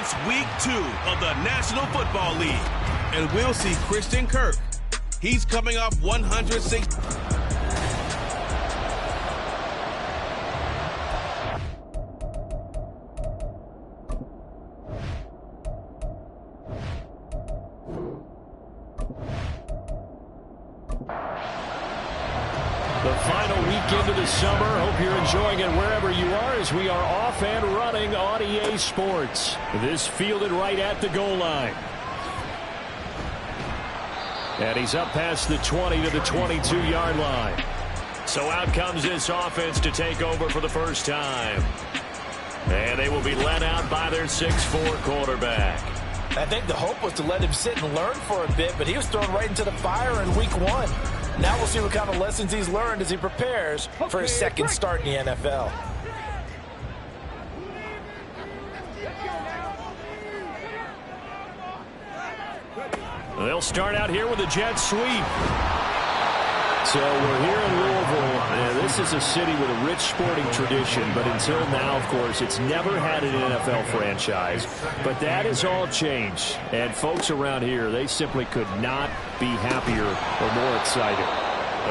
It's week 2 of the National Football League, and we'll see Christian Kirk. He's coming off 106. The final weekend of the summer. Hope you're enjoying it wherever you are as we are off and running on EA Sports. This fielded right at the goal line. And he's up past the 20 to the 22-yard line. So out comes this offense to take over for the first time. And they will be led out by their 6'4 quarterback. I think the hope was to let him sit and learn for a bit, but he was thrown right into the fire in week 1. Now we'll see what kind of lessons he's learned as he prepares for his second start in the NFL. They'll start out here with a jet sweep. So we're here in Louisville, and this is a city with a rich sporting tradition, but until now, of course, it's never had an NFL franchise. But that has all changed, and folks around here, they simply could not be happier or more excited.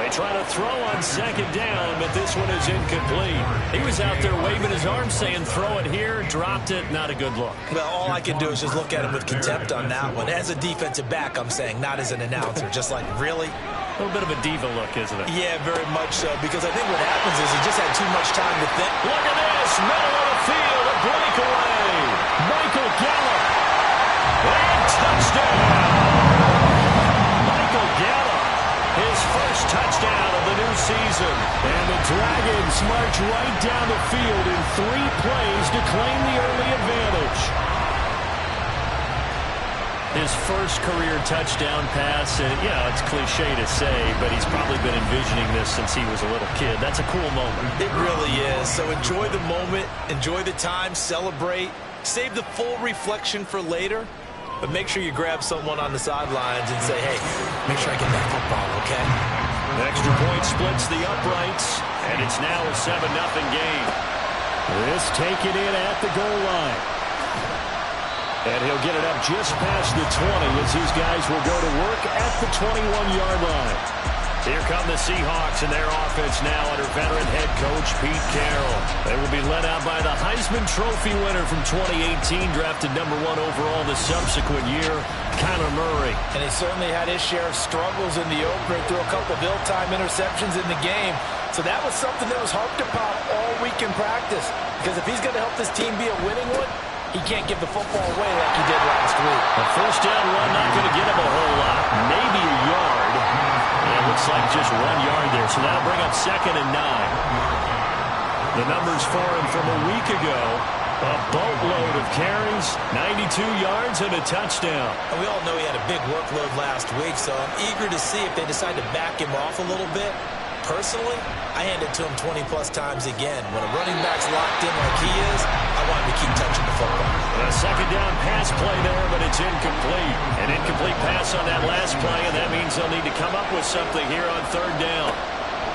They try to throw on second down, but this one is incomplete. He was out there waving his arm saying, throw it here, dropped it, not a good look. Well, all I can do is just look at him with contempt on that one. As a defensive back, I'm saying, not as an announcer. Just like, really? A little bit of a diva look, isn't it? Yeah, very much so, because I think what happens is he just had too much time to think. Look at this, middle of the field, a breakaway. Michael Gallup, and touchdown. Michael Gallup, his first touchdown of the new season. And the Dragons march right down the field in 3 plays to claim the early advantage. His first career touchdown pass, and yeah, it's cliche to say, but he's probably been envisioning this since he was a little kid. That's a cool moment. It really is. So enjoy the moment, enjoy the time, celebrate, save the full reflection for later, but make sure you grab someone on the sidelines and say, hey, make sure I get that football, okay? The extra point splits the uprights, and it's now a 7-0 game. This taken in at the goal line. And he'll get it up just past the 20 as these guys will go to work at the 21-yard line. Here come the Seahawks and their offense now under veteran head coach Pete Carroll. They will be led out by the Heisman Trophy winner from 2018, drafted #1 overall the subsequent year, Kyler Murray. And he certainly had his share of struggles in the opener, threw a couple of ill-timed interceptions in the game. So that was something that was harped upon all week in practice. Because if he's going to help this team be a winning one, he can't give the football away like he did last week. A first down run not going to get him a whole lot. Maybe a yard. And it looks like just 1 yard there. So that'll bring up 2nd and 9. The numbers for him from a week ago. A boatload of carries, 92 yards, and a touchdown. And we all know he had a big workload last week, so I'm eager to see if they decide to back him off a little bit. Personally, I hand it to him 20-plus times again. When a running back's locked in like he is, I want him to keep touching the football. A second down pass play there, but it's incomplete. An incomplete pass on that last play, and that means they'll need to come up with something here on 3rd down.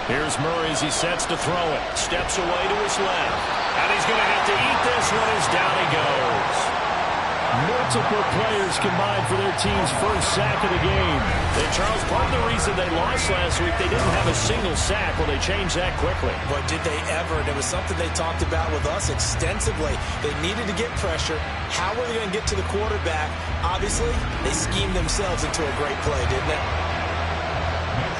Here's Murray as he sets to throw it. Steps away to his left. And he's going to have to eat this one as down he goes. Multiple players combined for their team's first sack of the game. And Charles, part of the reason they lost last week, they didn't have a single sack. Well, they changed that quickly. But did they ever? And it was something they talked about with us extensively. They needed to get pressure. How were they going to get to the quarterback? Obviously, they schemed themselves into a great play, didn't they?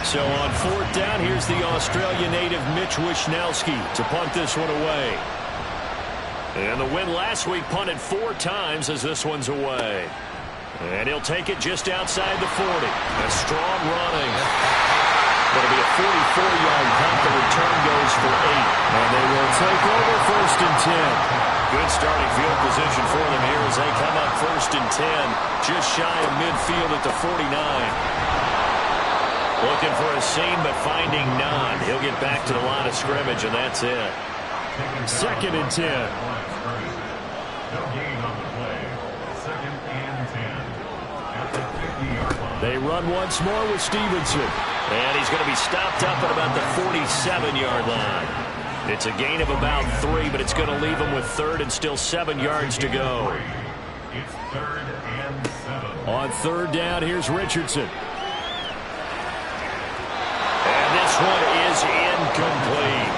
So on 4th down, here's the Australia native Mitch Wishnowsky to punt this one away. And the win last week punted 4 times as this one's away. And he'll take it just outside the 40. A strong running. It'll be a 44-yard punt. The return goes for 8. And they will take over 1st and 10. Good starting field position for them here as they come up 1st and 10. Just shy of midfield at the 49. Looking for a seam, but finding none. He'll get back to the line of scrimmage, and that's it. 2nd and 10. They run once more with Stevenson. And he's going to be stopped up at about the 47-yard line. It's a gain of about 3, but it's going to leave him with 3rd and still 7 yards to go. On third down, here's Richardson. And this one is incomplete.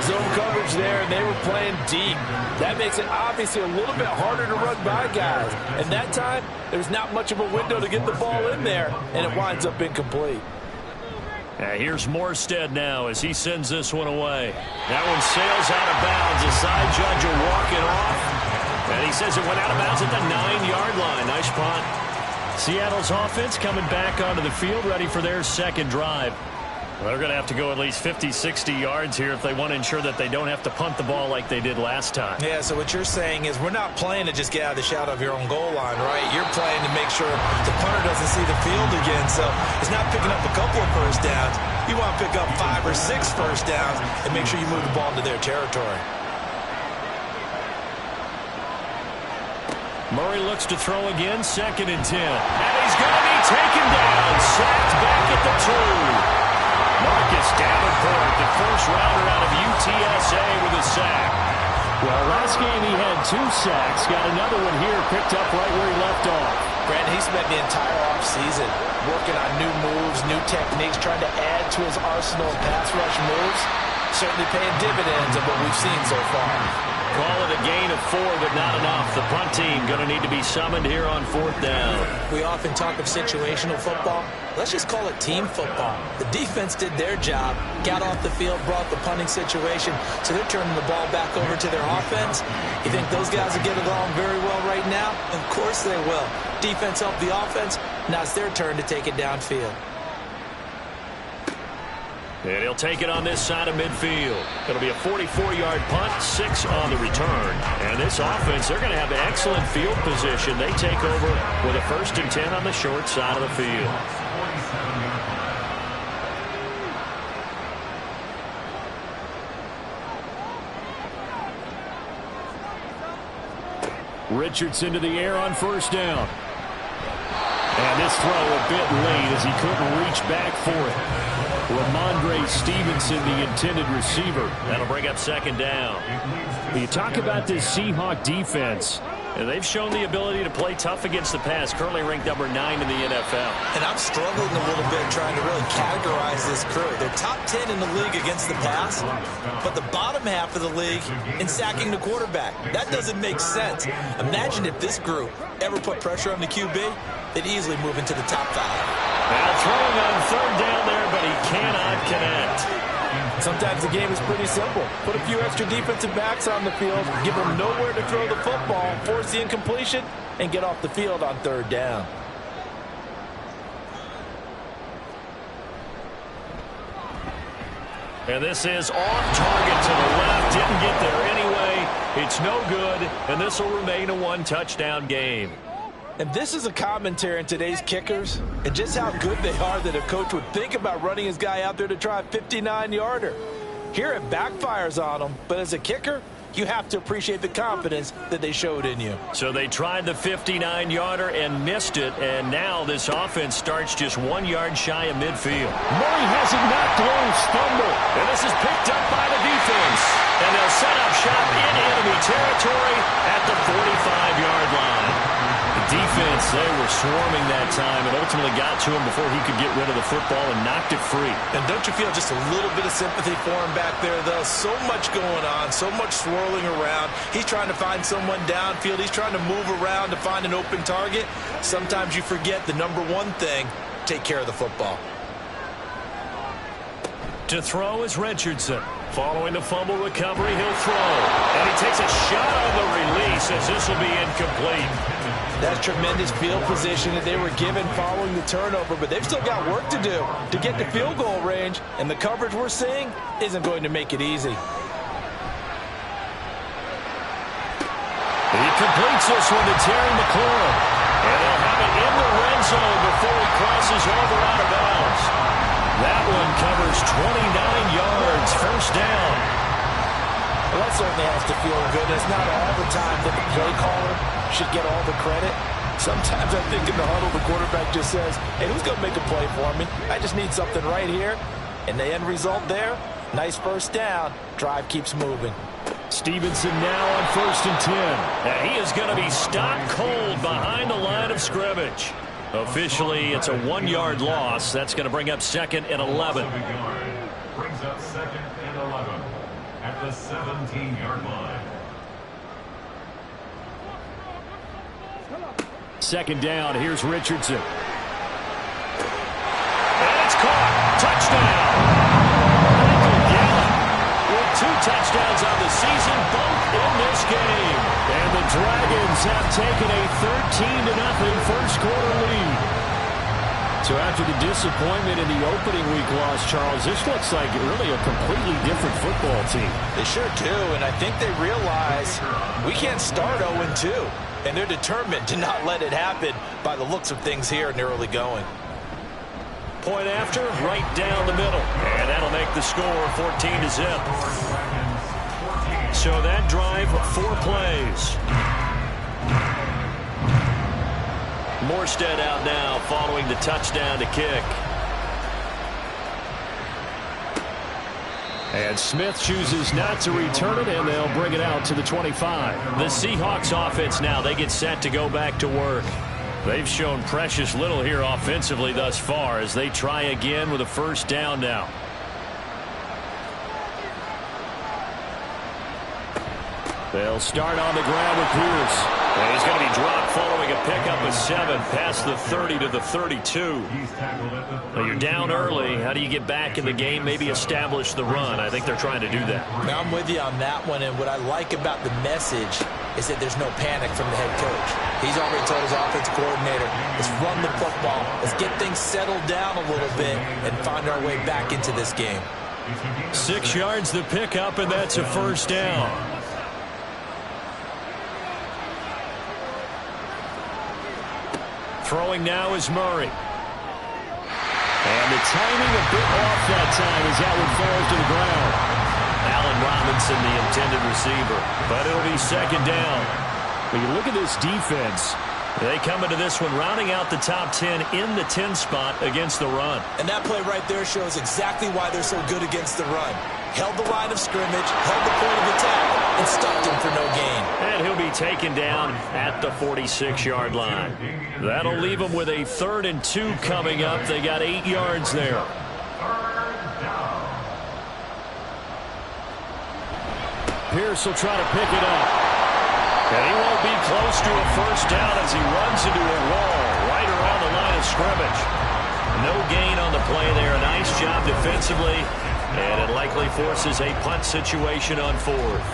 Zone coverage there, and they were playing deep. That makes it obviously a little bit harder to run by guys. And that time, there's not much of a window to get the ball in there, and it winds up incomplete. Here's Morstead now as he sends this one away. That one sails out of bounds. The side judge will walk it off. And he says it went out of bounds at the 9-yard line. Nice punt. Seattle's offense coming back onto the field, ready for their second drive. Well, they're going to have to go at least 50, 60 yards here if they want to ensure that they don't have to punt the ball like they did last time. Yeah, so what you're saying is we're not playing to just get out of the shadow of your own goal line, right? You're playing to make sure the punter doesn't see the field again. So it's not picking up a couple of first downs. You want to pick up 5 or 6 first downs and make sure you move the ball into their territory. Murray looks to throw again, 2nd and 10. And he's going to be taken down. Sacked back at the 2. Marcus Davenport, the first rounder out of UTSA with a sack. Well, last game he had 2 sacks. Got another one here picked up right where he left off. Brandon, he spent the entire offseason working on new moves, new techniques, trying to add to his arsenal of pass rush moves. Certainly paying dividends of what we've seen so far. Call it a gain of 4, but not enough. The punt team going to need to be summoned here on 4th down. We often talk of situational football. Let's just call it team football. The defense did their job, got off the field, brought the punting situation, so they're turning the ball back over to their offense. You think those guys will get along very well right now? Of course they will. Defense helped the offense. Now it's their turn to take it downfield. And he'll take it on this side of midfield. It'll be a 44-yard punt, 6 on the return. And this offense, they're going to have excellent field position. They take over with a 1st and 10 on the short side of the field. Richardson to the air on 1st down. And this throw a bit late as he couldn't reach back for it. Ramondre Stevenson, the intended receiver. That'll bring up 2nd down. You talk about this Seahawk defense, and they've shown the ability to play tough against the pass, currently ranked number 9 in the NFL. And I'm struggling a little bit trying to really categorize this crew. They're top 10 in the league against the pass, but the bottom half of the league in sacking the quarterback. That doesn't make sense. Imagine if this group ever put pressure on the QB, they'd easily move into the top 5. Now throwing on 3rd down there, but he cannot connect. Sometimes the game is pretty simple. Put a few extra defensive backs on the field, give them nowhere to throw the football, force the incompletion, and get off the field on 3rd down. And this is off target to the left. Didn't get there anyway. It's no good, and this will remain a 1-touchdown game. And this is a commentary on today's kickers and just how good they are that a coach would think about running his guy out there to try a 59-yarder. Here it backfires on him, but as a kicker, you have to appreciate the confidence that they showed in you. So they tried the 59-yarder and missed it, and now this offense starts just 1 yard shy of midfield. Murray has it knocked loose, fumble, and this is picked up by the defense. And they'll set up shop in enemy territory at the 45-yard line. The defense, they were swarming that time and ultimately got to him before he could get rid of the football and knocked it free. And don't you feel just a little bit of sympathy for him back there, though? So much going on, so much swirling around. He's trying to find someone downfield. He's trying to move around to find an open target. Sometimes you forget the number one thing, take care of the football. To throw is Richardson. Following the fumble recovery, he'll throw. And he takes a shot on the release as this will be incomplete. That's tremendous field position that they were given following the turnover, but they've still got work to do to get to field goal range, and the coverage we're seeing isn't going to make it easy. He completes this one to Terry McLaurin. And they'll have it in the red zone before he crosses over out of bounds. That one covers 29 yards, 1st down. Well, that certainly has to feel good. It's not all the time that the play caller should get all the credit. Sometimes I think in the huddle, the quarterback just says, hey, who's going to make a play for me? I just need something right here. And the end result there, nice 1st down. Drive keeps moving. Stevenson now on 1st and 10. And he is going to be stopped cold behind the line of scrimmage. Officially, it's a 1-yard loss. That's going to bring up 2nd and 11. Brings up 2nd and 11 at the 17-yard line. 2nd down. Here's Richardson. And it's caught. Touchdown. With 2 touchdowns on the season, both in this game. And the Dragons have taken a 13-0 first quarter lead. So after the disappointment in the opening week loss, Charles, this looks like really a completely different football team. They sure do, and I think they realize we can't start 0-2. And they're determined to not let it happen by the looks of things here in the early going. Point after, right down the middle. And that'll make the score 14-0. So that drive, 4 plays. Morstead out now following the touchdown to kick. And Smith chooses not to return it, and they'll bring it out to the 25. The Seahawks offense now, they get set to go back to work. They've shown precious little here offensively thus far as they try again with a 1st down now. They'll start on the ground with Pierce. And he's going to be dropped following a pickup of 7 past the 30 to the 32. Well, you're down early. How do you get back in the game, maybe establish the run? I think they're trying to do that. Now, I'm with you on that one, and what I like about the message is that there's no panic from the head coach. He's already told his offensive coordinator, let's run the football, let's get things settled down a little bit and find our way back into this game. 6 yards the pickup, and that's a 1st down. Throwing now is Murray. And the timing a bit off that time as that one falls to the ground. Allen Robinson, the intended receiver. But it'll be 2nd down. When you look at this defense, they come into this one rounding out the top 10 in the 10 spot against the run. And that play right there shows exactly why they're so good against the run. Held the line of scrimmage, held the point of attack, and stopped him for no gain. And he'll be taken down at the 46-yard line. That'll leave them with a 3rd and 2 coming up. They got 8 yards there. Pierce will try to pick it up. And he won't be close to a 1st down as he runs into a wall right around the line of scrimmage. No gain on the play there. A nice job defensively. And it likely forces a punt situation on 4th.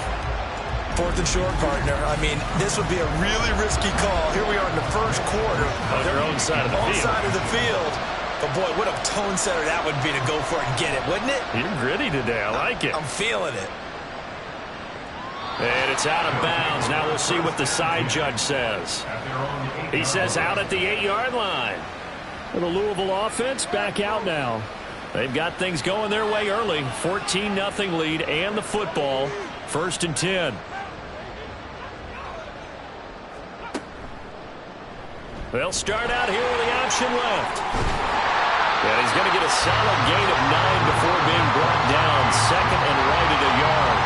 4th and short, partner. I mean, this would be a really risky call. Here we are in the 1st quarter. On their own side of the field. Side of the field. But, boy, what a tone setter that would be to go for it and get it, wouldn't it? You're gritty today. I like it. I'm feeling it. And it's out of bounds. Now we'll see what the side judge says. He says out at the 8-yard line. And the Louisville offense back out now. They've got things going their way early. 14-0 lead and the football. 1st and 10. They'll start out here with the option left. And he's going to get a solid gain of 9 before being brought down. 2nd and right at a yard.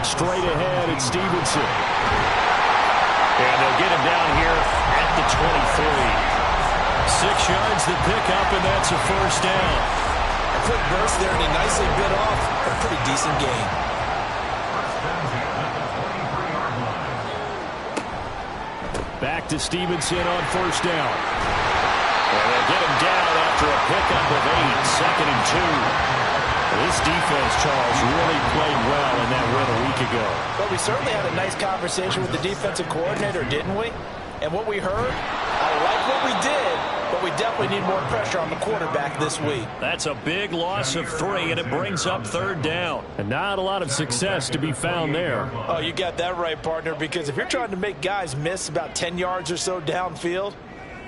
Straight ahead, it's Stevenson. And they'll get him down here at the 23. 6 yards the pickup, and that's a 1st down. A quick burst there, and he nicely bit off a pretty decent gain. Back to Stevenson on 1st down. And they'll get him down after a pickup of 8, 2nd and 2. This defense, Charles, really played well in that win a week ago. Well, we certainly had a nice conversation with the defensive coordinator, didn't we? And what we heard, I like what we did, but we definitely need more pressure on the quarterback this week. That's a big loss of 3, and it brings up 3rd down. And not a lot of success to be found there. Oh, you got that right, partner, because if you're trying to make guys miss about 10 yards or so downfield,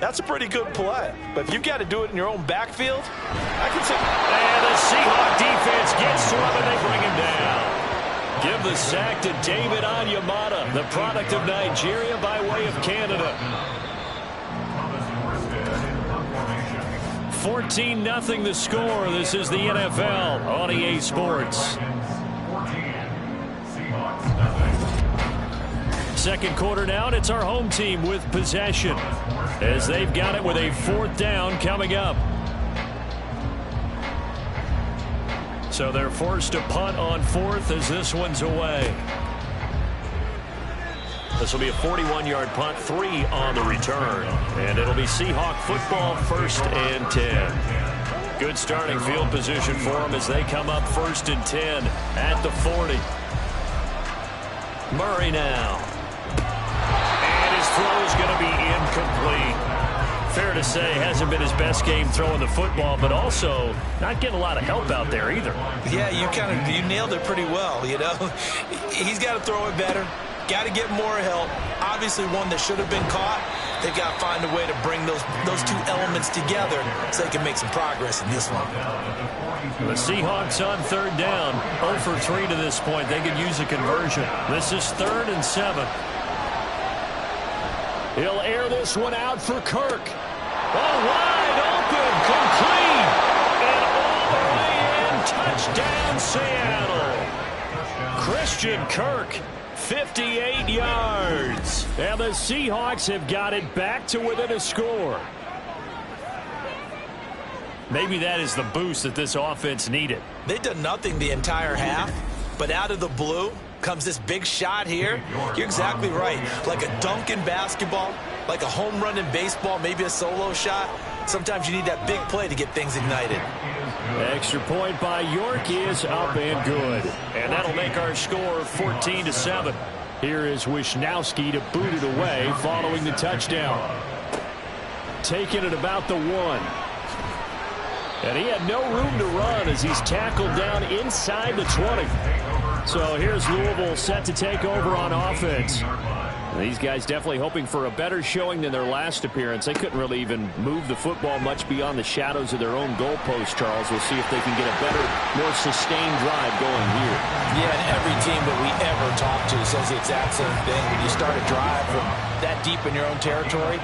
that's a pretty good play. But if you've got to do it in your own backfield, I can say... And the Seahawks defense gets to him, and they bring him down. Give the sack to David Onyemata, the product of Nigeria by way of Canada. 14-0 the score. This is the NFL on EA Sports. 14, Seahawks nothing. Second quarter now, and it's our home team with possession as they've got it with a 4th down coming up. So they're forced to punt on 4th as this one's away. This will be a 41-yard punt, 3 on the return. And it'll be Seahawk football, 1st and 10. Good starting field position for them as they come up 1st and 10 at the 40. Murray now. And his throw is going to be incomplete. Fair to say, hasn't been his best game throwing the football, but also not getting a lot of help out there either. Yeah, you nailed it pretty well, you know. He's got to throw it better. Got to get more help. Obviously one that should have been caught. They've got to find a way to bring those two elements together so they can make some progress in this one. The Seahawks on 3rd down. 0 for 3 to this point. They could use a conversion. This is 3rd and 7. He'll air this one out for Kirk. Oh, wide open, complete, and all the way in, touchdown Seattle. Christian Kirk, 58 yards. And the Seahawks have got it back to within a score. Maybe that is the boost that this offense needed. They've done nothing the entire half, but out of the blue comes this big shot here. You're exactly right. Like a dunk in basketball, like a home run in baseball, maybe a solo shot. Sometimes you need that big play to get things ignited. Extra point by York is up and good. And that'll make our score 14-7. Here is Wisnowski to boot it away following the touchdown. Taking it about the 1. And he had no room to run as he's tackled down inside the 20. So here's Louisville set to take over on offense. These guys definitely hoping for a better showing than their last appearance. They couldn't really even move the football much beyond the shadows of their own goalpost, Charles. We'll see if they can get a better, more sustained drive going here. Yeah, and every team that we ever talk to says the exact same thing. When you start a drive from that deep in your own territory,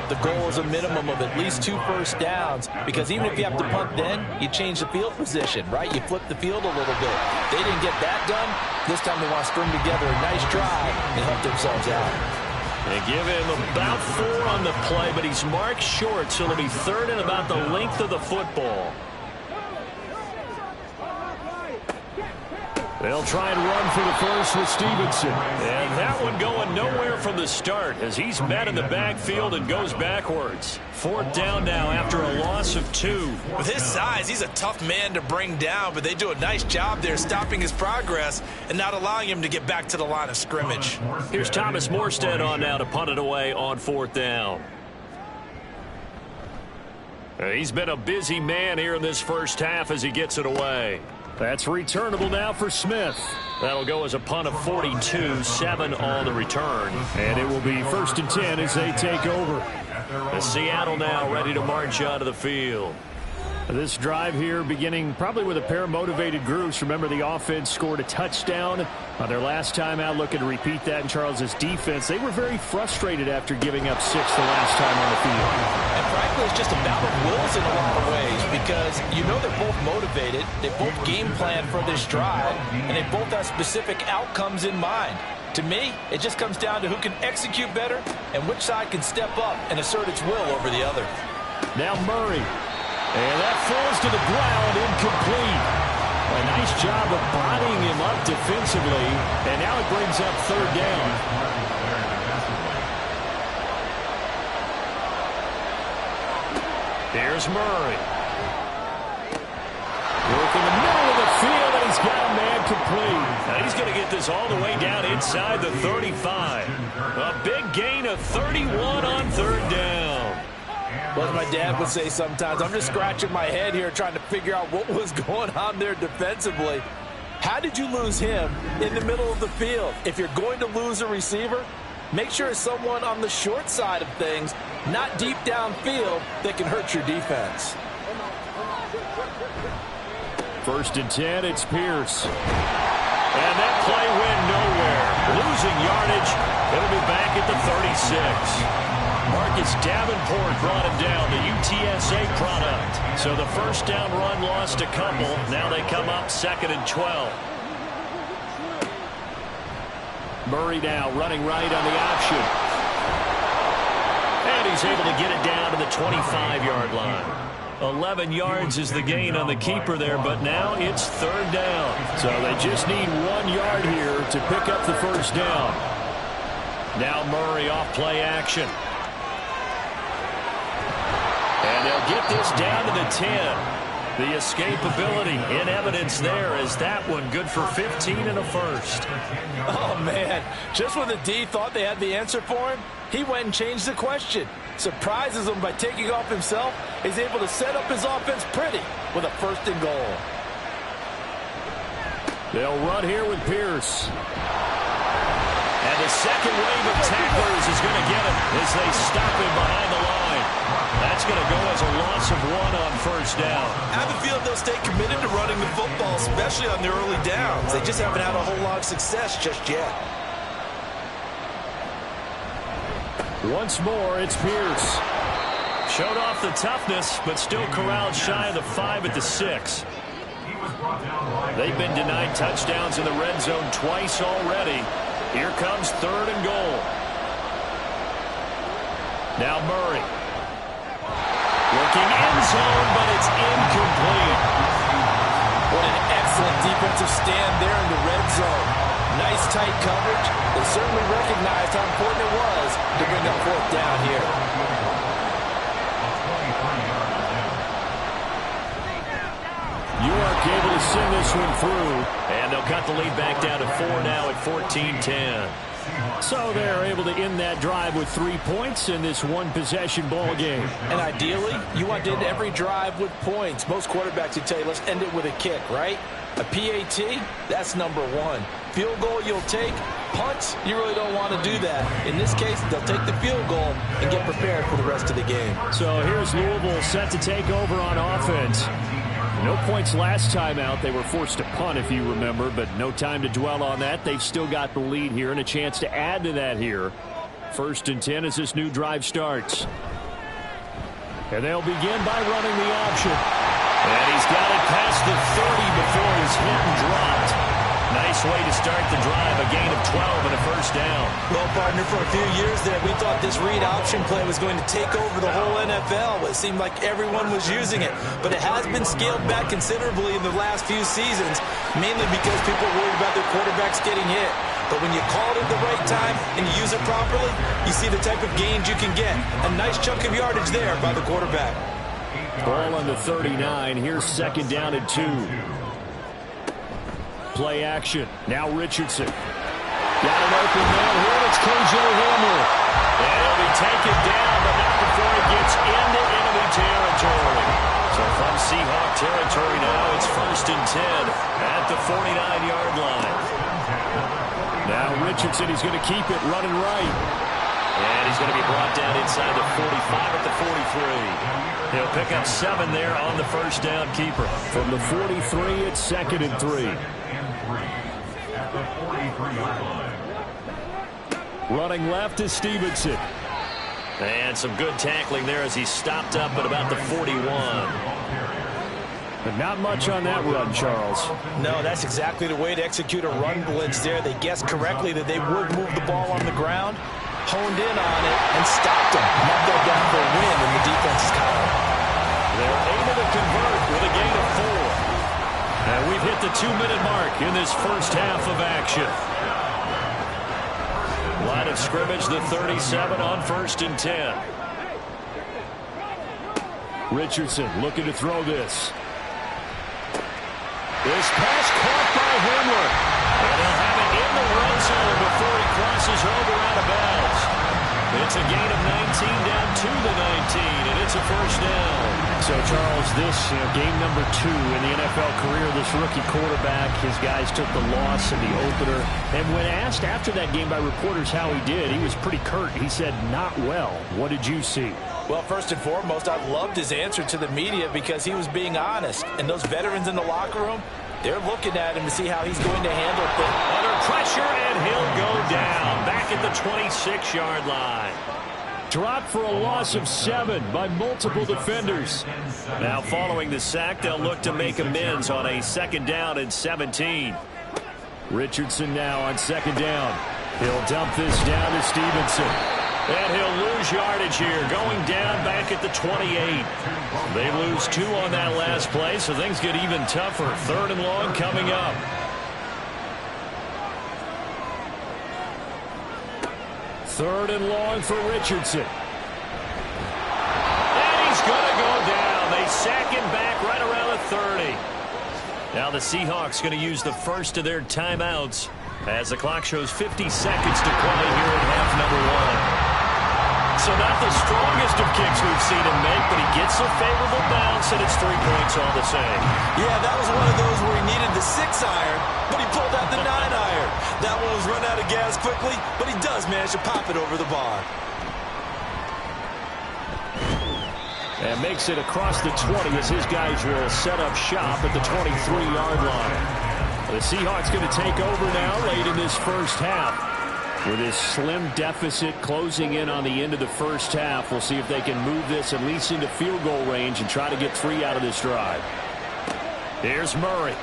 the goal is a minimum of at least 2 first downs, because even if you have to punt then, you change the field position, right? You flip the field a little bit. They didn't get that done. This time they want to string together a nice drive and help themselves out. They give him about 4 on the play, but he's marked short, so it'll be 3rd and about the length of the football. They'll try and run for the first with Stevenson. And that one going nowhere from the start as he's met in the backfield and goes backwards. 4th down now after a loss of 2. With his size, he's a tough man to bring down, but they do a nice job there stopping his progress and not allowing him to get back to the line of scrimmage. Here's Thomas Morstead on now to punt it away on 4th down. He's been a busy man here in this first half as he gets it away. That's returnable now for Smith. That'll go as a punt of 42, 7 on the return. And it will be 1st and 10 as they take over. As Seattle now ready to march out of the field. This drive here beginning probably with a pair of motivated groups. Remember, the offense scored a touchdown on their last time out, looking to repeat that in Charles's defense. They were very frustrated after giving up 6 the last time on the field. And frankly, it's just a battle of wills in a lot of ways, because you know they're both motivated, they both game plan for this drive, and they both have specific outcomes in mind. To me, it just comes down to who can execute better and which side can step up and assert its will over the other. Now Murray. And that falls to the ground, incomplete. A nice job of bodying him up defensively, and now it brings up 3rd down. Here's Murray. Working the middle of the field, and he's got a man complete. Now he's going to get this all the way down inside the 35. A big gain of 31 on 3rd down. Well, as my dad would say sometimes, I'm just scratching my head here trying to figure out what was going on there defensively. How did you lose him in the middle of the field? If you're going to lose a receiver, make sure it's someone on the short side of things, not deep downfield, that can hurt your defense. 1st and 10, it's Pierce. And that play went nowhere. Losing yardage. It'll be back at the 36. Marcus Davenport brought him down, the UTSA product. So the first down run lost a couple. Now they come up 2nd and 12. Murray now running right on the option. And he's able to get it down to the 25-yard line. 11 yards is the gain on the keeper there, but now it's 3rd down. So they just need 1 yard here to pick up the first down. Now Murray off play action. And they'll get this down to the 10. The escapability in evidence there as that one good for 15 and a first. Oh, man. Just when the D thought they had the answer for him, he went and changed the question. Surprises him by taking off himself. He's able to set up his offense pretty with a 1st and goal. They'll run here with Pierce. And the second wave of tacklers is going to get him as they stop him behind the line. That's going to go as a loss of 1 on 1st down. I have a feeling they'll stay committed to running the football, especially on their early downs. They just haven't had a whole lot of success just yet. Once more, it's Pierce. Showed off the toughness, but still corralled shy of the 5 at the 6. They've been denied touchdowns in the red zone twice already. Here comes 3rd and goal. Now Murray. Looking end zone, but it's incomplete. What an excellent defensive stand there in the red zone. Nice tight coverage. They certainly recognized how important it was to bring up 4th down here. York able to send this one through. And they'll cut the lead back down to 4 now at 14-10. So they're able to end that drive with 3 points in this one-possession ball game. And ideally, you want to end every drive with points. Most quarterbacks would tell you, let's end it with a kick, right? A PAT, that's number 1. Field goal you'll take. Punts, you really don't want to do that. In this case, they'll take the field goal and get prepared for the rest of the game. So here's Louisville set to take over on offense. No points last time out. They were forced to punt, if you remember, but no time to dwell on that. They've still got the lead here and a chance to add to that here. 1st and 10 as this new drive starts. And they'll begin by running the option. And he's got it past the 30 before he's hit and dropped. Nice way to start the drive, a gain of 12 and a 1st down. Well, partner, for a few years there, we thought this read option play was going to take over the whole NFL. It seemed like everyone was using it, but it has been scaled back considerably in the last few seasons, mainly because people are worried about their quarterbacks getting hit. But when you call it at the right time and you use it properly, you see the type of gains you can get. A nice chunk of yardage there by the quarterback. Ball on the 39. Here's 2nd down and 2. Play action. Now Richardson. Got an open man here. It's KJ Hamler. And he'll be taken down, but not before he gets into enemy territory. So from Seahawk territory now, it's 1st and 10 at the 49-yard line. Now Richardson, he's going to keep it running right. And he's going to be brought down inside the 45 at the 43. He'll pick up 7 there on the 1st down keeper. From the 43, it's 2nd and 3. At the 43-yard line. Running left is Stevenson. And some good tackling there as he stopped up at about the 41. But not much on that run, Charles. No, that's exactly the way to execute a run blitz there. They guessed correctly that they would move the ball on the ground, honed in on it, and stopped them. And that go down for a win in the defense's column. They're able to convert with a gain of 4. And we've hit the 2-minute mark in this first half of action. Line of scrimmage, the 37 on 1st and 10. Richardson looking to throw this. This pass caught by Hamler. And he'll have it in the red zone before he crosses over out of bounds. It's a gain of 19 down to the 19, and it's a 1st down. So, Charles, this game number 2 in the NFL career, this rookie quarterback, his guys took the loss in the opener. And when asked after that game by reporters how he did, he was pretty curt. He said, not well. What did you see? Well, first and foremost, I loved his answer to the media because he was being honest. And those veterans in the locker room, they're looking at him to see how he's going to handle things. Under pressure, and he'll go down. Back at the 26-yard line. dropped for a loss of 7 by multiple defenders. Now following the sack, they'll look to make amends on a 2nd down and 17. Richardson now on 2nd down. He'll dump this down to Stevenson. And he'll lose yardage here, going down back at the 28. They lose 2 on that last play, so things get even tougher. 3rd and long coming up. Third and long for Richardson. And he's going to go down. They sack him back right around the 30. Now the Seahawks going to use the first of their timeouts as the clock shows 50 seconds to play here in half number 1. So not the strongest of kicks we've seen him make, but he gets a favorable bounce, and it's 3 points all the same. Yeah, that was one of those where he needed the 6-iron, but he pulled out the 9-iron. That one was run out of gas quickly, but he does manage to pop it over the bar. And makes it across the 20 as his guys will set up shop at the 23-yard line. The Seahawks going to take over now late in this first half. With this slim deficit closing in on the end of the first half, we'll see if they can move this at least into field goal range and try to get 3 out of this drive. Here's Murray.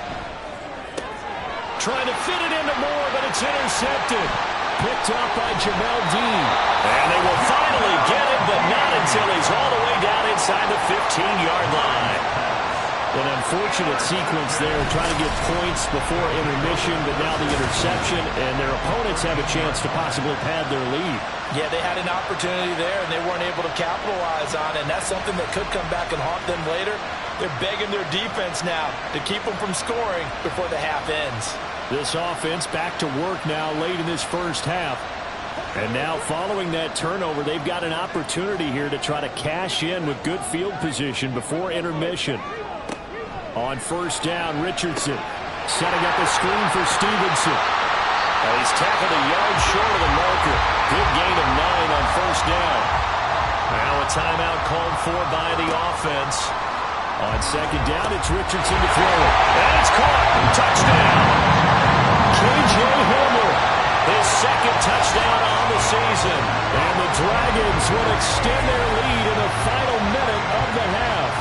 Trying to fit it into Moore, but it's intercepted. Picked up by Jamel Dean. And they will finally get him, but not until he's all the way down inside the 15-yard line. An unfortunate sequence there, trying to get points before intermission, but now the interception, and their opponents have a chance to possibly pad their lead. Yeah, they had an opportunity there, and they weren't able to capitalize on it, and that's something that could come back and haunt them later. They're begging their defense now to keep them from scoring before the half ends. This offense back to work now late in this first half. And now following that turnover, they've got an opportunity here to try to cash in with good field position before intermission. On first down, Richardson setting up a screen for Stevenson. He's tackled a yard short of the marker. Good gain of 9 on first down. Now a timeout called for by the offense. On second down, it's Richardson to throw it. And it's caught. Touchdown. K.J. Hamler, his 2nd touchdown on the season. And the Dragons will extend their lead in the final minute of the half.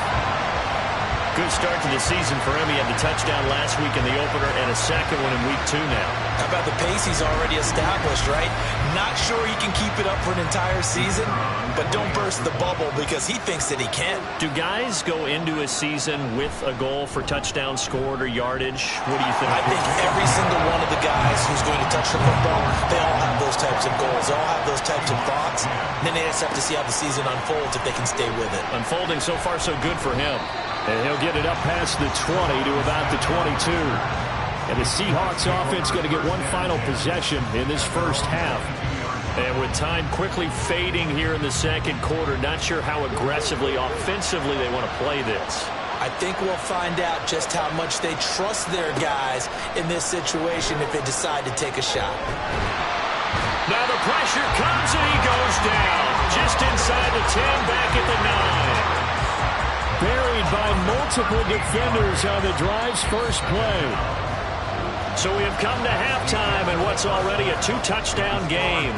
Good start to the season for him. He had the touchdown last week in the opener and a 2nd one in week 2 now. How about the pace he's already established, right? Not sure he can keep it up for an entire season, but don't burst the bubble because he thinks that he can. Do guys go into a season with a goal for touchdown scored or yardage? What do you think? I think every single one of the guys who's going to touch the football, they all have those types of goals. They all have those types of thoughts. And then they just have to see how the season unfolds if they can stay with it. Unfolding so far so good for him. And he'll get it up past the 20 to about the 22. And the Seahawks offense going to get one final possession in this first half. And with time quickly fading here in the second quarter, not sure how aggressively, offensively they want to play this. I think we'll find out just how much they trust their guys in this situation if they decide to take a shot. Now the pressure comes and he goes down. Just inside the 10, back at the 9. Buried by multiple defenders on the drive's first play. So we have come to halftime in what's already a 2-touchdown game.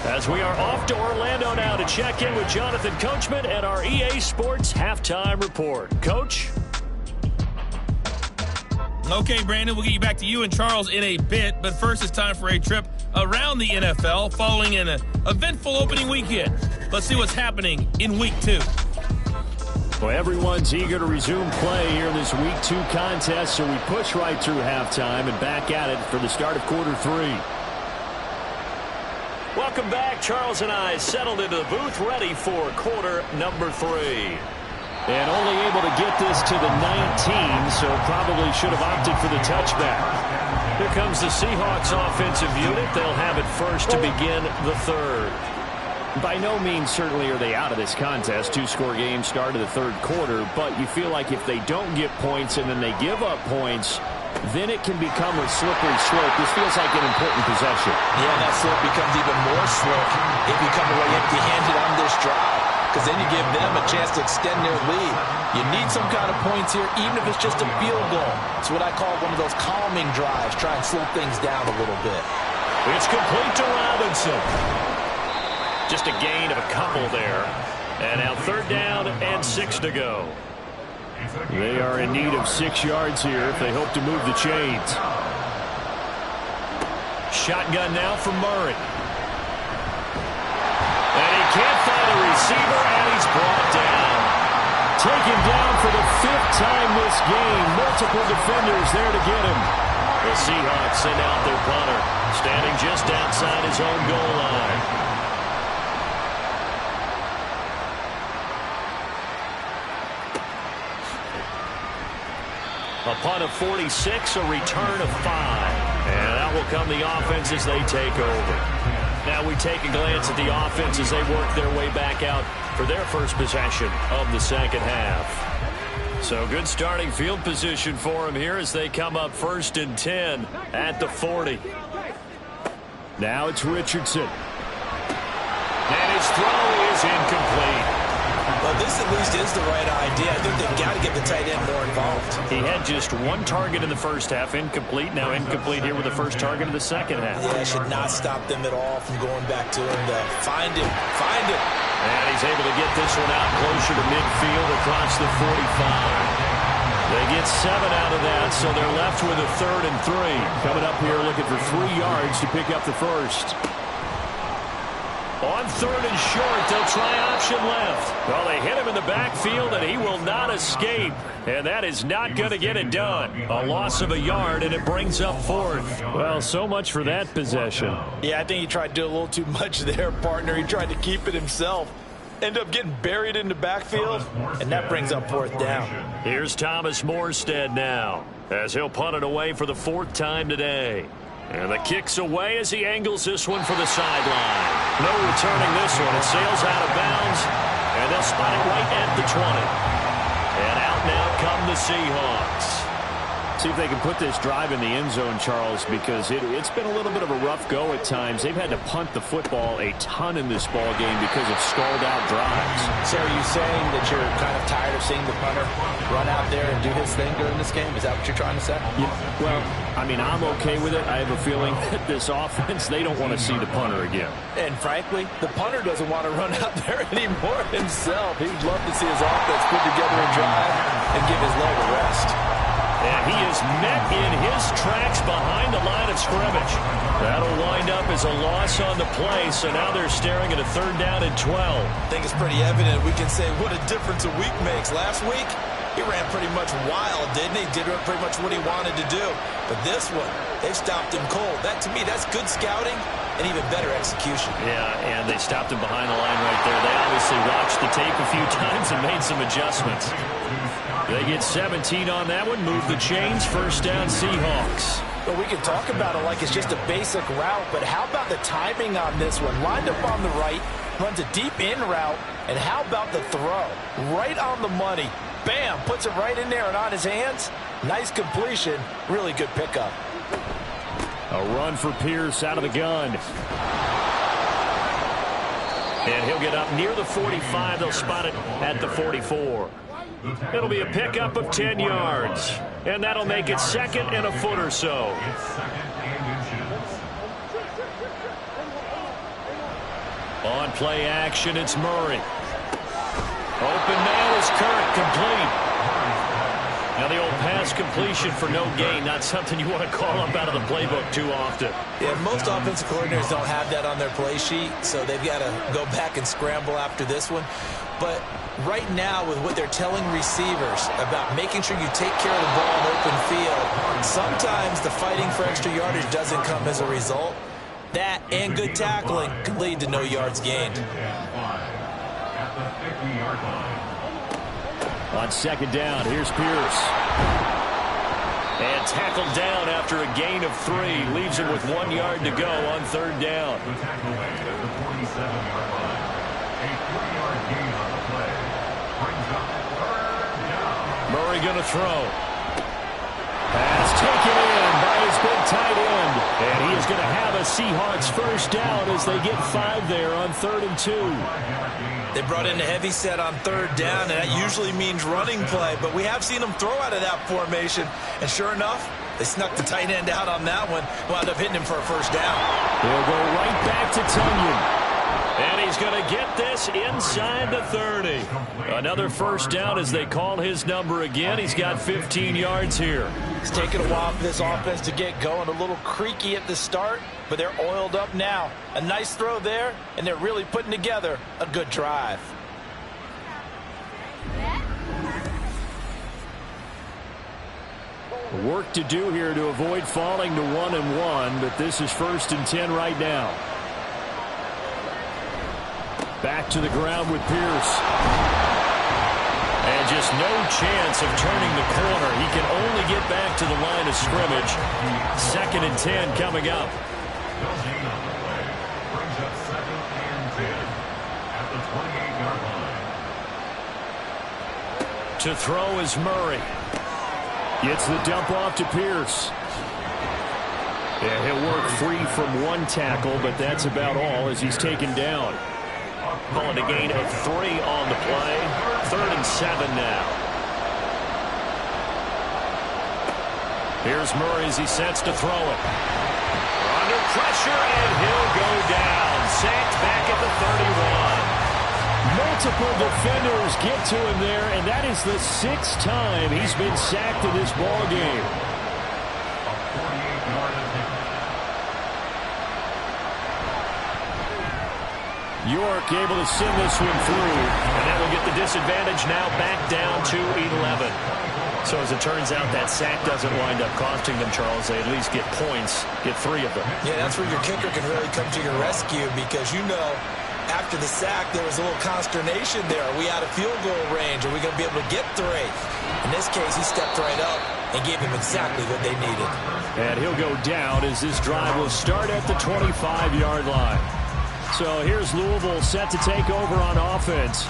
As we are off to Orlando now to check in with Jonathan Coachman at our EA Sports Halftime Report. Coach? Okay, Brandon, we'll get you back to you and Charles in a bit, but first it's time for a trip around the NFL following an eventful opening weekend. Let's see what's happening in Week 2. Well, everyone's eager to resume play here in this Week 2 contest, so we push right through halftime and back at it for the start of quarter 3. Welcome back. Charles and I settled into the booth ready for quarter number 3. And only able to get this to the 19, so probably should have opted for the touchback. Here comes the Seahawks offensive unit. They'll have it first to begin the 3rd. By no means certainly are they out of this contest. 2-score game start of the 3rd quarter, but you feel like if they don't get points and then they give up points, then it can become a slippery slope. This feels like an important possession. Yeah, that slope becomes even more slick if you come away empty-handed on this drive, because then you give them a chance to extend their lead. You need some kind of points here, even if it's just a field goal. It's what I call one of those calming drives. Try and slow things down a little bit. It's complete to Robinson. Just a gain of a couple there. And now 3rd down and 6 to go. They are in need of 6 yards here if they hope to move the chains. Shotgun now from Murray. And he can't find a receiver, and he's brought down. Taken down for the 5th time this game. Multiple defenders there to get him. The Seahawks send out their punter, standing just outside his own goal line. A punt of 46, a return of 5. And that will come the offense as they take over. Now we take a glance at the offense as they work their way back out for their first possession of the second half. So good starting field position for them here as they come up 1st and 10 at the 40. Now it's Richardson. And his throw is incomplete. Well, this at least is the right idea. I think they've got to get the tight end more involved. He had just 1 target in the first half, incomplete. Now incomplete here with the first target of the second half. Yeah, should not stop them at all from going back to him to find him. Find him. And he's able to get this one out closer to midfield across the 45. They get 7 out of that, so they're left with a 3rd and 3. Coming up here looking for 3 yards to pick up the first. On 3rd and short, they'll try option left. Well, they hit him in the backfield, and he will not escape. And that is not going to get it done. A loss of a yard, and it brings up 4th. Well, so much for that possession. Yeah, I think he tried to do a little too much there, partner. He tried to keep it himself. Ended up getting buried in the backfield, and that brings up 4th down. Here's Thomas Morstead now, as he'll punt it away for the 4th time today. And the kick's away as he angles this one for the sideline. No returning this one. It sails out of bounds, and they'll spot it right at the 20. And out now come the Seahawks. See if they can put this drive in the end zone, Charles, because it's been a little bit of a rough go at times. They've had to punt the football a ton in this ball game because of stalled-out drives. So are you saying that you're kind of tired of seeing the punter run out there and do his thing during this game? Is that what you're trying to say? Yeah, well, I mean, I'm okay with it. I have a feeling that this offense, they don't want to see the punter again. And frankly, the punter doesn't want to run out there anymore himself. He'd love to see his offense put together a drive and give his leg a rest. And he is met in his tracks behind the line of scrimmage. That'll wind up as a loss on the play, so now they're staring at a 3rd down and 12. I think it's pretty evident. We can say what a difference a week makes. Last week, he ran pretty much wild, didn't he? Did pretty much what he wanted to do. But this one, they've stopped him cold. That, to me, that's good scouting and even better execution. Yeah, and they stopped him behind the line right there. They obviously watched the tape a few times and made some adjustments. They get 17 on that one, move the chains, 1st down Seahawks. Well, we can talk about it like it's just a basic route, but how about the timing on this one? Lined up on the right, runs a deep in route, and how about the throw? Right on the money. Bam, puts it right in there and on his hands. Nice completion, really good pickup. A run for Pierce out of the gun. And he'll get up near the 45. They'll spot it at the 44. It'll be a pickup of 10 yards. And that'll make it 2nd and a foot or so. On play action, it's Murray. Open man is Kirk, complete. Now the old pass completion for no gain, not something you want to call up out of the playbook too often. Yeah, most offensive coordinators don't have that on their play sheet, so they've got to go back and scramble after this one. But right now, with what they're telling receivers about making sure you take care of the ball in open field, sometimes the fighting for extra yardage doesn't come as a result. That and good tackling could lead to no yards gained. On 2nd down, here's Pierce. And tackled down after a gain of 3. Leaves him with 1 yard to go on 3rd down. Murray going to throw. Pass taken in by his big tight end. And he is going to have a Seahawks 1st down as they get 5 there on 3rd and 2. They brought in a heavy set on 3rd down, and that usually means running play. But we have seen them throw out of that formation. And sure enough, they snuck the tight end out on that one. Wound up hitting him for a 1st down. They'll go right back to Tunyon. And he's going to get this inside the 30. Another first down as they call his number again. He's got 15 yards here. It's taken a while for this offense to get going. A little creaky at the start, but they're oiled up now. A nice throw there, and they're really putting together a good drive. Work to do here to avoid falling to 1-1, but this is 1st and 10 right now. Back to the ground with Pierce. And just no chance of turning the corner. He can only get back to the line of scrimmage. 2nd and 10 coming up. Brings up 2nd and 10 at the 28-yard line. To throw is Murray. Gets the dump off to Pierce. Yeah, he'll work free from one tackle, but that's about all as he's taken down. Calling a gain of 3 on the play. 3rd and 7 now. Here's Murray as he sets to throw it. Under pressure, and he'll go down. Sacked back at the 31. Multiple defenders get to him there, and that is the 6th time he's been sacked in this ball game. York able to send this one through. And that will get the disadvantage now back down to 11. So as it turns out, that sack doesn't wind up costing them, Charles. They at least get points, get 3 of them. Yeah, that's where your kicker can really come to your rescue because, you know, after the sack, there was a little consternation there. Are we out of field goal range? Are we going to be able to get 3? In this case, he stepped right up and gave them exactly what they needed. And he'll go down as this drive will start at the 25-yard line. So here's Louisville set to take over on offense.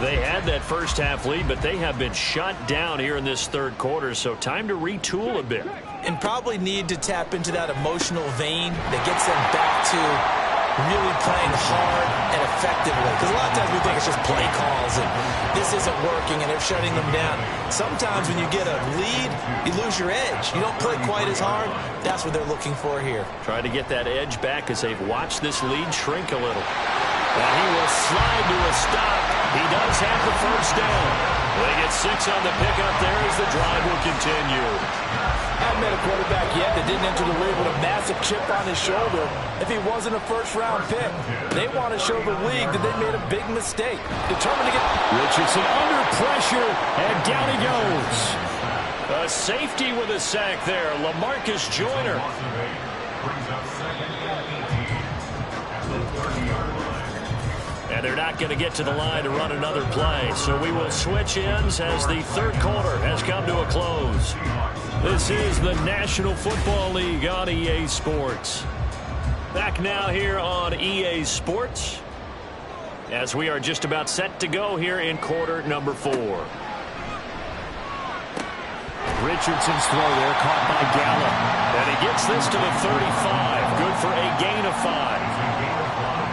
They had that first half lead, but they have been shut down here in this 3rd quarter, so time to retool a bit. And probably need to tap into that emotional vein that gets them back to really playing hard and effectively. Because a lot of times we think it's just play calls and this isn't working and they're shutting them down. Sometimes when you get a lead, you lose your edge. You don't play quite as hard. That's what they're looking for here. Trying to get that edge back as they've watched this lead shrink a little. And he will slide to a stop. He does have the first down. They get 6 on the pickup there as the drive will continue. I haven't met a quarterback yet that didn't enter the league with a massive chip on his shoulder if he wasn't a first-round pick. They want to show the league that they made a big mistake. Determined to get... Richardson under pressure, and down he goes. A safety with a sack there, LaMarcus Joyner. Brings up 2nd and 18 at the 30-yard line. And they're not going to get to the line to run another play. So we will switch ends as the 3rd quarter has come to a close. This is the National Football League on EA Sports. Back now here on EA Sports as we are just about set to go here in quarter number 4. Richardson's throw there caught by Gallup. And he gets this to the 35. Good for a gain of 5.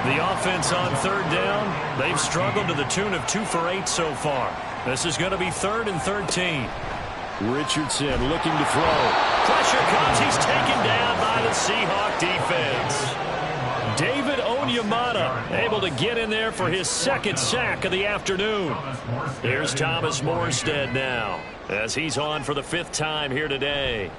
The offense on 3rd down, they've struggled to the tune of 2 for 8 so far. This is going to be 3rd and 13. Richardson looking to throw. Pressure comes. He's taken down by the Seahawk defense. David Onyemata able to get in there for his 2nd sack of the afternoon. Here's Thomas Morstead now as he's on for the 5th time here today.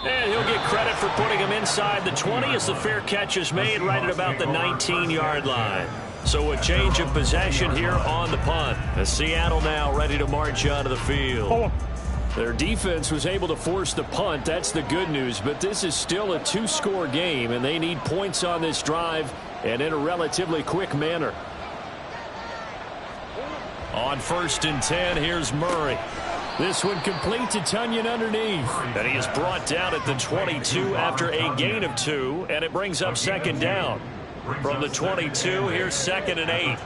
And he'll get credit for putting him inside the 20 as the fair catch is made right at about the 19-yard line. So a change of possession here on the punt. As Seattle now ready to march onto the field. Their defense was able to force the punt. That's the good news. But this is still a 2-score game, and they need points on this drive and in a relatively quick manner. On 1st and 10, here's Murray. This one complete to Tunyon underneath. And he is brought down at the 22 after a gain of 2, and it brings up 2nd down. From the 22, here's 2nd and 8.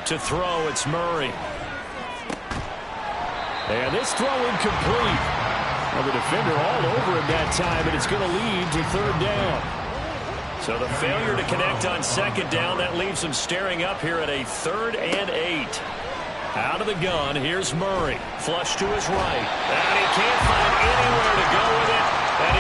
To throw, it's Murray. And this throw incomplete. Well, the defender all over him that time, and it's going to lead to 3rd down. So the failure to connect on 2nd down, that leaves him staring up here at a 3rd and 8. Out of the gun, here's Murray. Flush to his right. And he can't find anywhere to go with it. And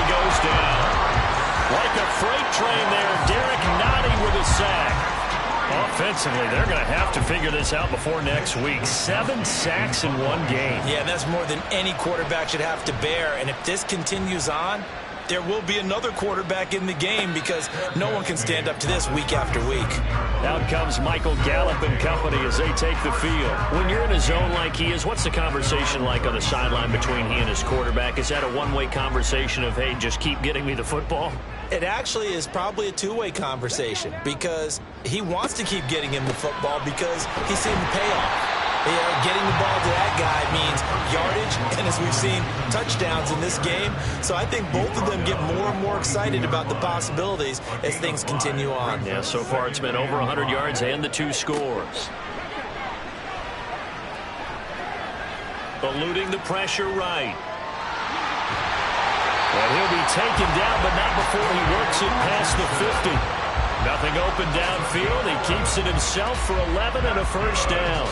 defensively, they're going to have to figure this out before next week. 7 sacks in one game. Yeah, that's more than any quarterback should have to bear. And if this continues on, there will be another quarterback in the game because no one can stand up to this week after week. Out comes Michael Gallup and company as they take the field. When you're in a zone like he is, what's the conversation like on the sideline between he and his quarterback? Is that a one-way conversation of, hey, just keep getting me the football? It actually is probably a two-way conversation because he wants to keep getting him the football because he's seen the payoff. Getting the ball to that guy means yardage, and as we've seen, touchdowns in this game. So I think both of them get more and more excited about the possibilities as things continue on. Yeah, so far it's been over 100 yards and the 2 scores. Eluding the pressure right. And he'll be taken down, but not before he works it past the 50. Nothing open downfield. He keeps it himself for 11 and a first down.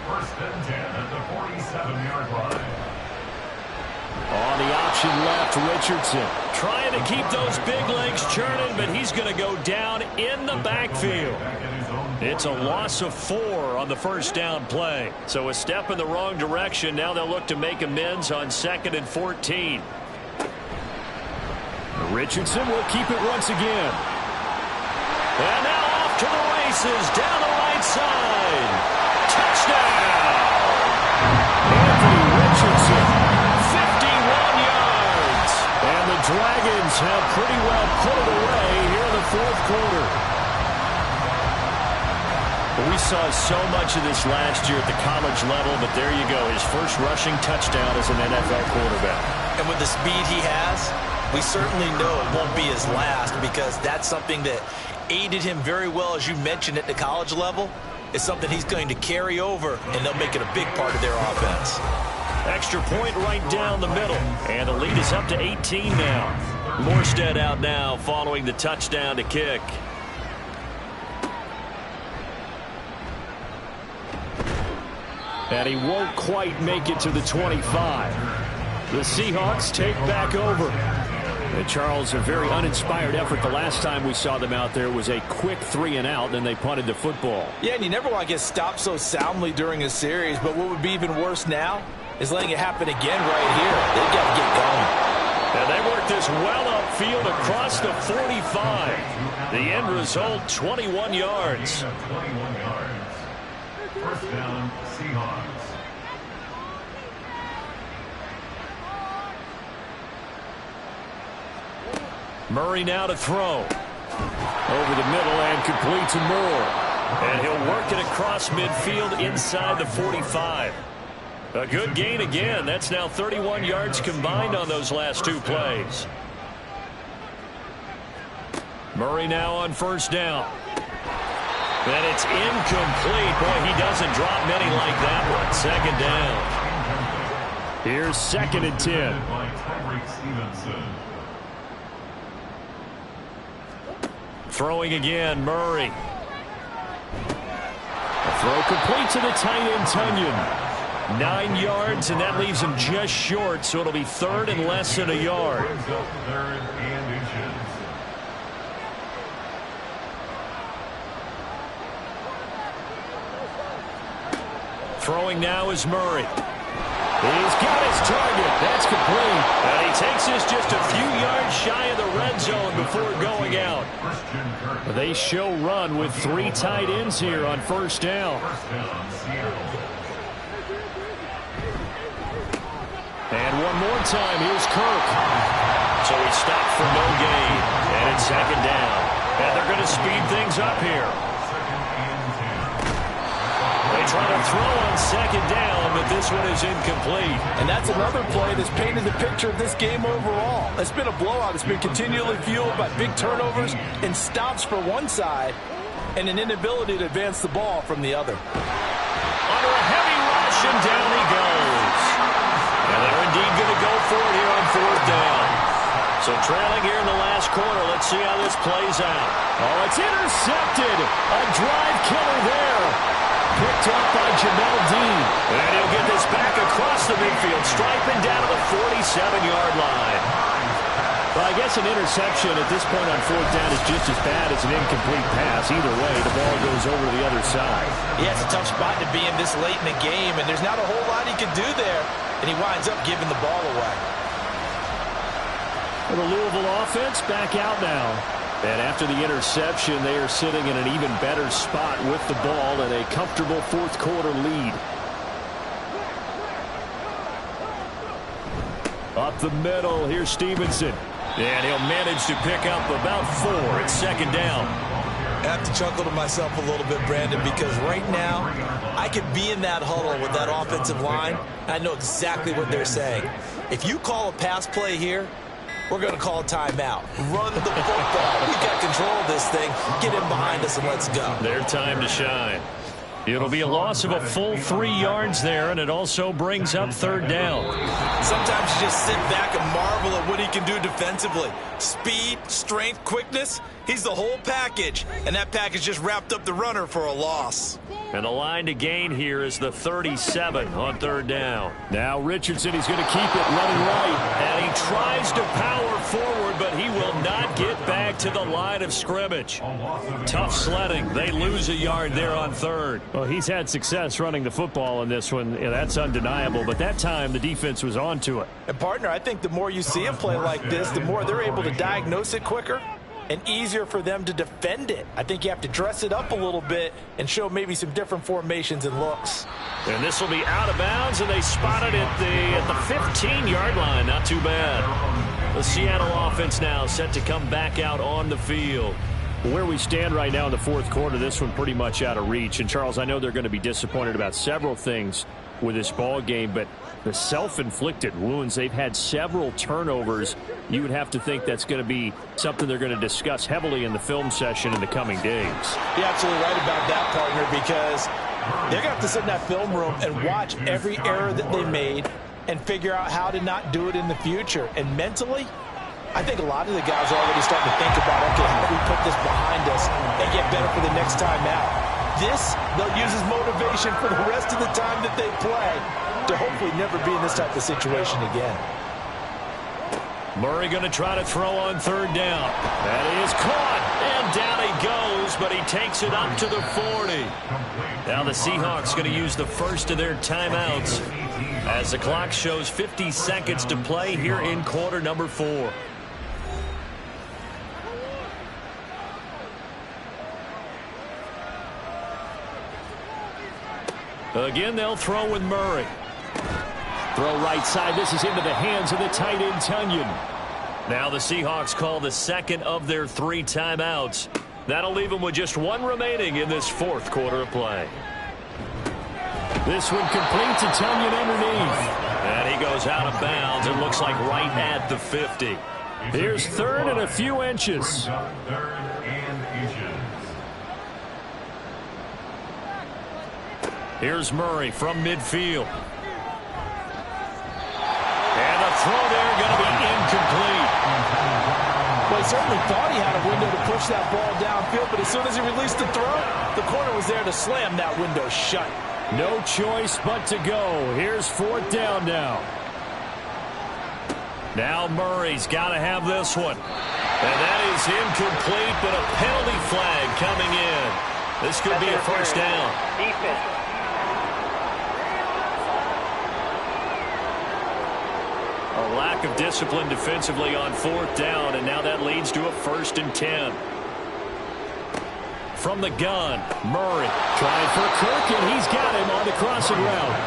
First and 10 at the 47-yard line. On the option left, Richardson. Trying to keep those big legs churning, but he's going to go down in the backfield. It's a loss of 4 on the first down play. So a step in the wrong direction. Now they'll look to make amends on 2nd and 14. Richardson will keep it once again. And now off to the races down the right side. Touchdown! Anthony Richardson, 51 yards. And the Dragons have pretty well put it away here in the 4th quarter. We saw so much of this last year at the college level, but there you go. His first rushing touchdown as an NFL quarterback. And with the speed he has, we certainly know it won't be his last because that's something that aided him very well, as you mentioned, at the college level. It's something he's going to carry over, and they'll make it a big part of their offense. Extra point right down the middle, and the lead is up to 18 now. Morstead out now following the touchdown to kick. And he won't quite make it to the 25. The Seahawks take back over. And Charles, a very uninspired effort. The last time we saw them out there was a quick 3-and-out, and they punted the football. Yeah, and you never want to get stopped so soundly during a series, but what would be even worse now is letting it happen again right here. They've got to get going. And they work this well upfield across the 45. The end result, 21 yards. 21 yards. First down, Seahawks. Murray now to throw. Over the middle and complete to Moore. And he'll work it across midfield inside the 45. A good gain again. That's now 31 yards combined on those last 2 plays. Murray now on first down. And it's incomplete. Boy, he doesn't drop many like that one. 2nd down. Here's 2nd and 10. Throwing again, Murray. A throw complete to the tight end, Tunyon. 9 yards, and that leaves him just short, so it'll be 3rd and less than a yard. Throwing now is Murray. He's got his target. That's complete. And he takes this just a few yards shy of the red zone before going out. They show run with 3 tight ends here on first down. And one more time, here's Kirk. So he stopped for no gain. And it's 2nd down. And they're going to speed things up here. They try to throw on 2nd down, but this one is incomplete. And that's another play that's painted the picture of this game overall. It's been a blowout. It's been continually fueled by big turnovers and stops for one side and an inability to advance the ball from the other. Under a heavy rush, and down he goes. And they're indeed going to go for it here on 4th down. So trailing here in the last quarter. Let's see how this plays out. Oh, it's intercepted. A drive killer there. Picked up by Jamel Dean. And he'll get this back across the midfield, striping down to the 47-yard line. Well, I guess an interception at this point on fourth down is just as bad as an incomplete pass. Either way, the ball goes over to the other side. Yeah, it's a tough spot to be in this late in the game, and there's not a whole lot he can do there, and he winds up giving the ball away. For the Louisville offense, back out now. And after the interception, they are sitting in an even better spot with the ball and a comfortable fourth quarter lead. Up the middle, here's Stevenson. And he'll manage to pick up about 4. It's second down. I have to chuckle to myself a little bit, Brandon, because right now I could be in that huddle with that offensive line. I know exactly what they're saying. If you call a pass play here, we're going to call a timeout. Run the football. We've got control of this thing. Get him behind us and let's go. Their time to shine. It'll be a loss of a full 3 yards there, and it also brings up third down. Sometimes you just sit back and marvel at what he can do defensively. Speed, strength, quickness, he's the whole package. And that package just wrapped up the runner for a loss. And the line to gain here is the 37 on third down. Now Richardson, he's going to keep it running right. And he tries to power forward, but he will not get back to the line of scrimmage. Tough sledding. They lose a yard there on third. Well, he's had success running the football in this one. Yeah, that's undeniable. But that time, the defense was on to it. And, partner, I think the more you see him play like this, the more they're able to diagnose it quicker and easier for them to defend it. I think you have to dress it up a little bit and show maybe some different formations and looks. And this will be out of bounds, and they spot it at the 15-yard line. Not too bad. The Seattle offense now set to come back out on the field. Where we stand right now in the fourth quarter, this one pretty much out of reach. And, Charles, I know they're going to be disappointed about several things with this ball game, but the self-inflicted wounds, they've had several turnovers. You would have to think that's going to be something they're going to discuss heavily in the film session in the coming days. You're absolutely right about that, partner, because they're going to have to sit in that film room and watch every error that they made and figure out how to not do it in the future. And mentally, I think a lot of the guys are already starting to think about, okay, how do we put this behind us and get better for the next time out? This, they'll use as motivation for the rest of the time that they play to hopefully never be in this type of situation again. Murray going to try to throw on third down. That is caught, and down he goes, but he takes it up to the 40. Now the Seahawks going to use the first of their timeouts as the clock shows 50 seconds to play here in quarter number 4. Again, they'll throw with Murray. Throw right side. This is into the hands of the tight end, Tunyon. Now the Seahawks call the second of their 3 timeouts. That'll leave them with just 1 remaining in this fourth quarter of play. This one complete to Tunyon underneath. And he goes out of bounds. It looks like right at the 50. Here's third and a few inches. Third and inches. Here's Murray from midfield. And the throw there going to be incomplete. Well, he certainly thought he had a window to push that ball downfield, but as soon as he released the throw, the corner was there to slam that window shut. No choice but to go. Here's fourth down now. Now Murray's got to have this one. And that is incomplete, but a penalty flag coming in. This could be a first down. Defense. A lack of discipline defensively on fourth down, and now that leads to a 1st and 10. From the gun, Murray trying for Kirk, and he's got him on the crossing route.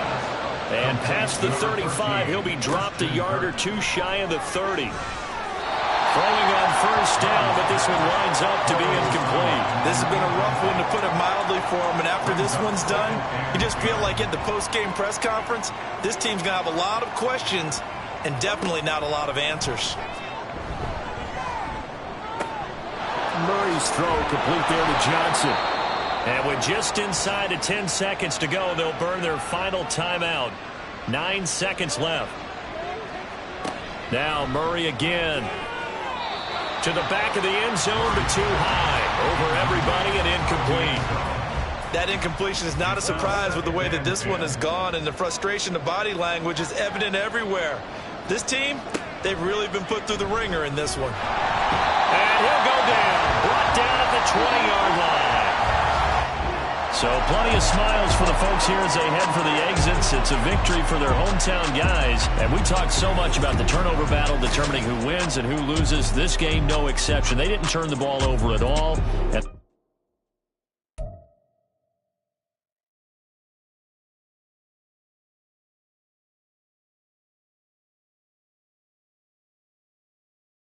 And past the 35, he'll be dropped a yard or 2 shy of the 30. Throwing on first down, but this one winds up to be incomplete. This has been a rough one, to put it mildly, for him. And after this one's done, you just feel like at the post-game press conference, this team's going to have a lot of questions and definitely not a lot of answers. Murray's throw complete there to Johnson. And with just inside of 10 seconds to go, they'll burn their final timeout. 9 seconds left. Now Murray again. To the back of the end zone, but too high. Over everybody and incomplete. That incompletion is not a surprise with the way that this one has gone, and the frustration, the body language is evident everywhere. This team, they've really been put through the ringer in this one. And he'll go down. Brought down at the 20-yard line. So plenty of smiles for the folks here as they head for the exits. It's a victory for their hometown guys. And we talked so much about the turnover battle determining who wins and who loses. This game, no exception. They didn't turn the ball over at all.